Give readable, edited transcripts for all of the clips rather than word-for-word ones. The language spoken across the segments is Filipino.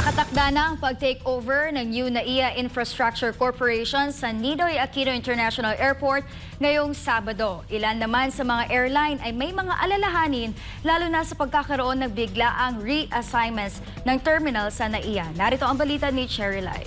Nakatakda na ang pag-takeover ng new NAIA Infrastructure Corporation sa Ninoy Aquino International Airport ngayong Sabado. Ilan naman sa mga airline ay may mga alalahanin lalo na sa pagkakaroon ng biglaang reassignments ng terminal sa NAIA. Narito ang balita ni Cherry Light.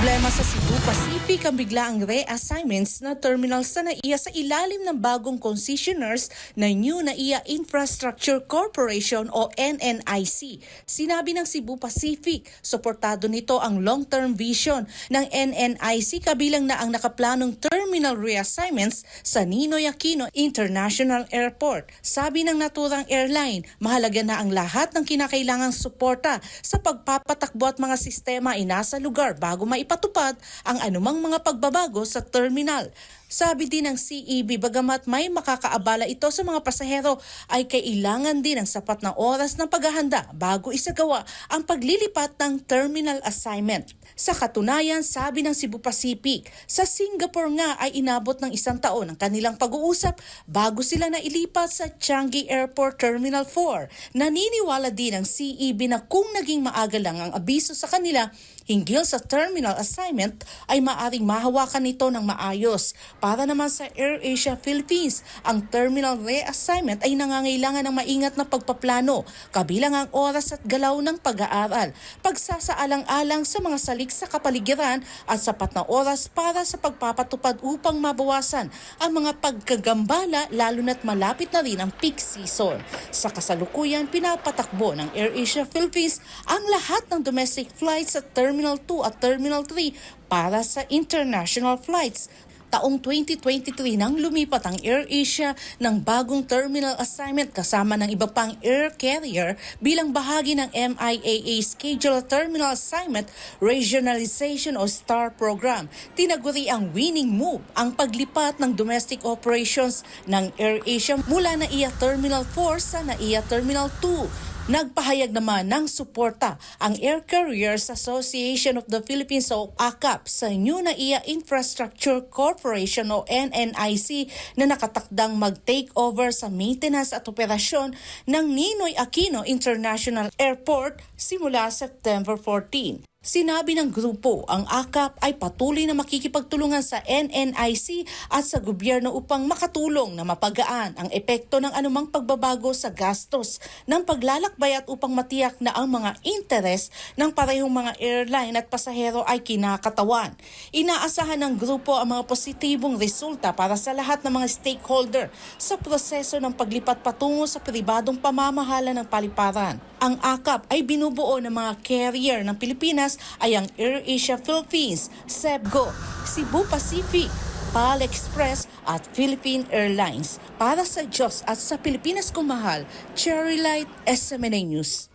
Problema sa Cebu Pacific ang biglaang reassignments na terminal sa NAIA sa ilalim ng bagong concessionaires na New NAIA Infrastructure Corporation o NNIC. Sinabi ng Cebu Pacific, suportado nito ang long-term vision ng NNIC kabilang na ang nakaplanong terminal reassignments sa Ninoy Aquino International Airport. Sabi ng naturang airline, mahalaga na ang lahat ng kinakailangang suporta sa pagpapatakbo at mga sistema ay nasa lugar bago maipatupad ang anumang mga pagbabago sa terminal. Sabi din ng CEB, bagamat may makakaabala ito sa mga pasahero, ay kailangan din ng sapat na oras ng paghahanda bago isagawa ang paglilipat ng terminal assignment. Sa katunayan, sabi ng Cebu Pacific, sa Singapore nga ay inabot ng 1 taon ang kanilang pag-uusap bago sila nailipat sa Changi Airport Terminal 4. Naniniwala din ng CEB na kung naging maaga lang ang abiso sa kanila hinggil sa terminal assignment ay maaring mahawakan nito ng maayos. Para naman sa AirAsia Philippines, ang terminal reassignment ay nangangailangan ng maingat na pagpaplano, kabilang ang oras at galaw ng pag-aaral, pagsasaalang-alang sa mga salik sa kapaligiran at sapat na oras para sa pagpapatupad upang mabawasan ang mga pagkagambala lalo na't malapit na rin ang peak season. Sa kasalukuyan, pinapatakbo ng AirAsia Philippines ang lahat ng domestic flights sa Terminal 2 at Terminal 3 para sa international flights. Taong 2023 nang lumipat ang AirAsia ng bagong terminal assignment kasama ng iba pang air carrier bilang bahagi ng MIAA Scheduled Terminal Assignment Regionalization o STAR program. Tinaguri ang winning move ang paglipat ng domestic operations ng AirAsia mula NAIA Terminal 4 sa NAIA Terminal 2. Nagpahayag naman ng suporta ang Air Carriers Association of the Philippines o ACAP sa New NAIA Infrastructure Corporation o NNIC na nakatakdang mag-takeover sa maintenance at operasyon ng Ninoy Aquino International Airport simula September 14. Sinabi ng grupo, ang ACAP ay patuloy na makikipagtulungan sa NNIC at sa gobyerno upang makatulong na mapagaan ang epekto ng anumang pagbabago sa gastos ng paglalakbay at upang matiyak na ang mga interes ng parehong mga airline at pasahero ay kinakatawan. Inaasahan ng grupo ang mga positibong resulta para sa lahat ng mga stakeholder sa proseso ng paglipat patungo sa pribadong pamamahala ng paliparan. Ang ACAP ay binubuo ng mga carrier ng Pilipinas ay ang AirAsia Philippines, Cebgo, Cebu Pacific, PAL Express at Philippine Airlines. Para sa Diyos at sa Pilipinas kung mahal, Cherry Light, SMNA News.